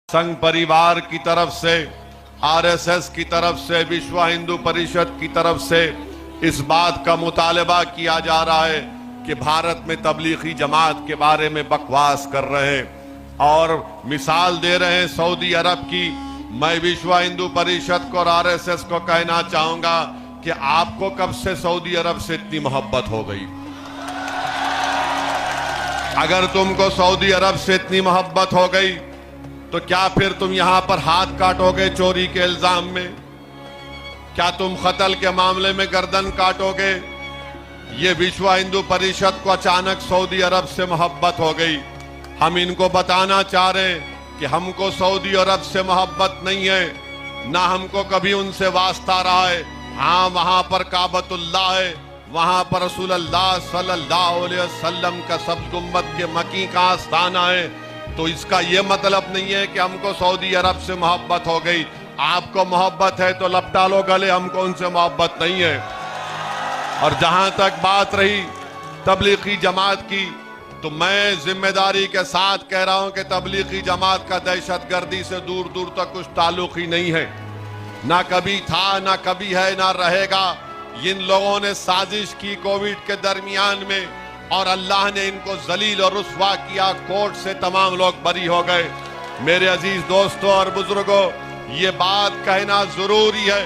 संघ परिवार की तरफ से, आरएसएस की तरफ से, विश्व हिंदू परिषद की तरफ से इस बात का मुतालबा किया जा रहा है कि भारत में तबलीगी जमात के बारे में बकवास कर रहे हैं और मिसाल दे रहे हैं सऊदी अरब की। मैं विश्व हिंदू परिषद को और आरएसएस को कहना चाहूंगा कि आपको कब से सऊदी अरब से इतनी मोहब्बत हो गई? अगर तुमको सऊदी अरब से इतनी मोहब्बत हो गई तो क्या फिर तुम यहां पर हाथ काटोगे चोरी के इल्जाम में? क्या तुम कत्ल के मामले में गर्दन काटोगे? ये विश्व हिंदू परिषद को अचानक सऊदी अरब से मोहब्बत हो गई। हम इनको बताना चाह रहे हैं कि हमको सऊदी अरब से मोहब्बत नहीं है, ना हमको कभी उनसे वास्ता रहा है। हाँ, वहां पर काबतुल्लाह है, वहां पर रसूलुल्लाह सल्लल्लाहु अलैहि वसल्लम का सब्ज़ गुंबद के मकी का आस्थाना है। तो इसका ये मतलब नहीं है कि हमको सऊदी अरब से मोहब्बत हो गई। आपको मोहब्बत है तो लपटा लो गले, हमको उनसे मोहब्बत नहीं है। और जहां तक बात रही तबलीगी जमात की, तो मैं जिम्मेदारी के साथ कह रहा हूं कि तबलीगी जमात का दहशतगर्दी से दूर दूर तक कुछ ताल्लुक ही नहीं है, ना कभी था, ना कभी है, ना रहेगा। इन लोगों ने साजिश की कोविड के दरमियान में और अल्लाह ने इनको जलील और रुस्वा किया। कोर्ट से तमाम लोग बरी हो गए। मेरे अजीज दोस्तों और बुजुर्गों, ये बात कहना जरूरी है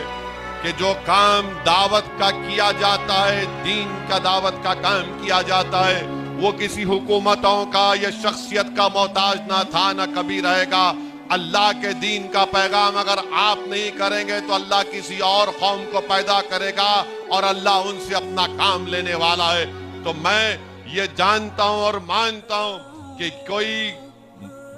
कि जो काम दावत का किया जाता है, दीन का दावत का काम किया जाता है, वो किसी हुकूमतों का या शख्सियत का मोहताज ना था, ना कभी रहेगा। अल्लाह के दीन का पैगाम अगर आप नहीं करेंगे तो अल्लाह किसी और कौम को पैदा करेगा और अल्लाह उनसे अपना काम लेने वाला है। तो मैं ये जानता हूं और मानता हूं कि कोई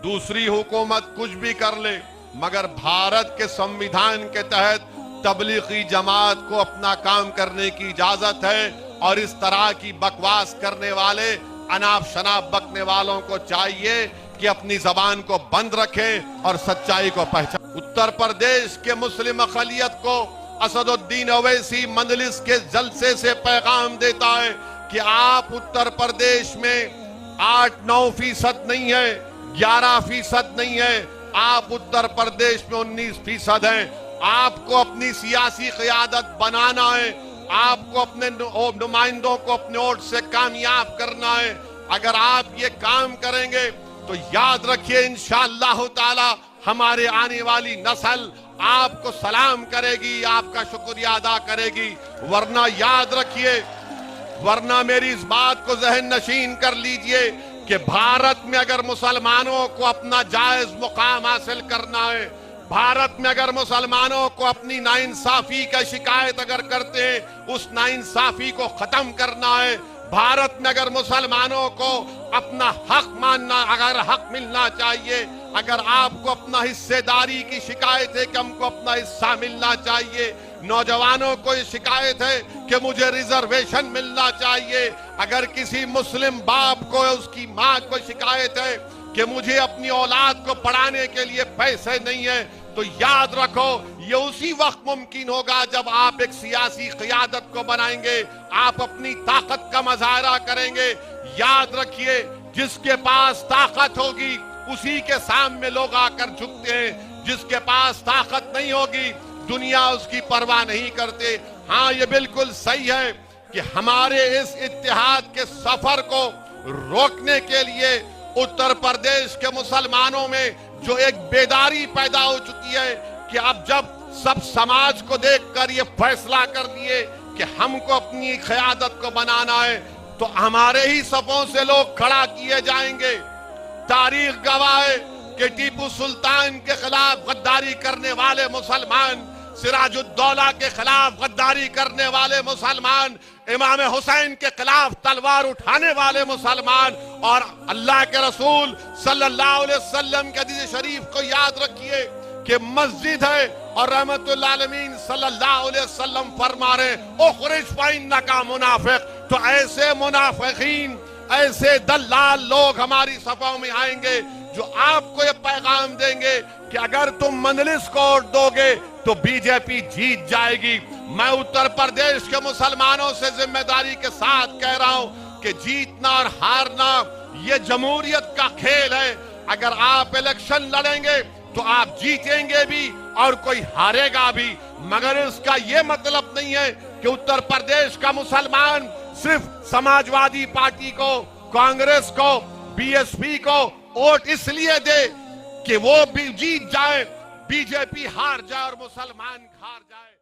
दूसरी हुकूमत कुछ भी कर ले, मगर भारत के संविधान के तहत तबलीगी जमात को अपना काम करने की इजाजत है। और इस तरह की बकवास करने वाले, अनाप शनाप बकने वालों को चाहिए कि अपनी जबान को बंद रखें और सच्चाई को पहचान। उत्तर प्रदेश के मुस्लिम अक़लियत को असदुद्दीन ओवैसी मजलिस के जलसे से पैगाम देता है कि आप उत्तर प्रदेश में 8-9% नहीं है, 11% नहीं है, आप उत्तर प्रदेश में 19% हैं। आपको अपनी सियासी क़यादत बनाना है, आपको अपने नुमाइंदों को अपने वोट से कामयाब करना है। अगर आप ये काम करेंगे तो याद रखिए इंशाअल्लाह ताला हमारे आने वाली नस्ल आपको सलाम करेगी, आपका शुक्रिया अदा करेगी। वरना याद रखिए, वरना मेरी इस बात को ज़हन नशीन कर लीजिए कि भारत में अगर मुसलमानों को अपना जायज मुकाम हासिल करना है, भारत में अगर मुसलमानों को अपनी नाइंसाफी का शिकायत अगर करते हैं, उस नाइंसाफी को खत्म करना है, भारत में अगर मुसलमानों को अपना हक मानना, अगर हक मिलना चाहिए, अगर आपको अपना हिस्सेदारी की शिकायत है कि हमको अपना हिस्सा मिलना चाहिए, नौजवानों को ये शिकायत है कि मुझे रिजर्वेशन मिलना चाहिए, अगर किसी मुस्लिम बाप को, उसकी माँ को शिकायत है कि मुझे अपनी औलाद को पढ़ाने के लिए पैसे नहीं है, तो याद रखो ये उसी वक्त मुमकिन होगा जब आप एक सियासी क़यादत को बनाएंगे, आप अपनी ताकत का मुजाहरा करेंगे। याद रखिए, जिसके पास ताकत होगी उसी के सामने लोग आकर झुकते हैं, जिसके पास ताकत नहीं होगी दुनिया उसकी परवाह नहीं करते। हाँ, ये बिल्कुल सही है कि हमारे इस इत्तेहाद के सफर को रोकने के लिए उत्तर प्रदेश के मुसलमानों में जो एक बेदारी पैदा हो चुकी है कि अब जब सब समाज को देखकर ये फैसला कर लिए कि हमको अपनी क़यादत को बनाना है, तो हमारे ही सफों से लोग खड़ा किए जाएंगे। तारीख गवाह है कि टीपू सुल्तान के खिलाफ गद्दारी करने वाले मुसलमान, सिराजुद्दौला के खिलाफ गद्दारी करने वाले मुसलमान, इमाम हुसैन के खिलाफ तलवार उठाने वाले मुसलमान, और अल्लाह के रसूल सल्लल्लाहु अलैहि वसल्लम के हदीस शरीफ को याद रखिए कि मस्जिद है और रहमतुल आलमीन सल्लल्लाहु अलैहि वसल्लम फरमा रहे उखरिज फइन्नका मुनाफिक। तो ऐसे मुनाफिकीन, ऐसे दल्लाल लोग हमारी सफाओं में आएंगे जो आपको ये पैगाम देंगे कि अगर तुम मजलिस को वोट दोगे तो बीजेपी जीत जाएगी। मैं उत्तर प्रदेश के मुसलमानों से जिम्मेदारी के साथ कह रहा हूं कि जीतना और हारना ये जमहूरियत का खेल है। अगर आप इलेक्शन लड़ेंगे تو آپ جیتیں گے بھی اور کوئی ہارے گا بھی، مگر اس کا یہ مطلب نہیں ہے کہ اتر پردیش کا مسلمان صرف سماجوادی پارٹی کو، کانگریس کو، بی ایس پی کو ووٹ اس لیے دے کہ وہ بھی جیت جائے، بی جے پی ہار جائے اور مسلمان ہار جائے۔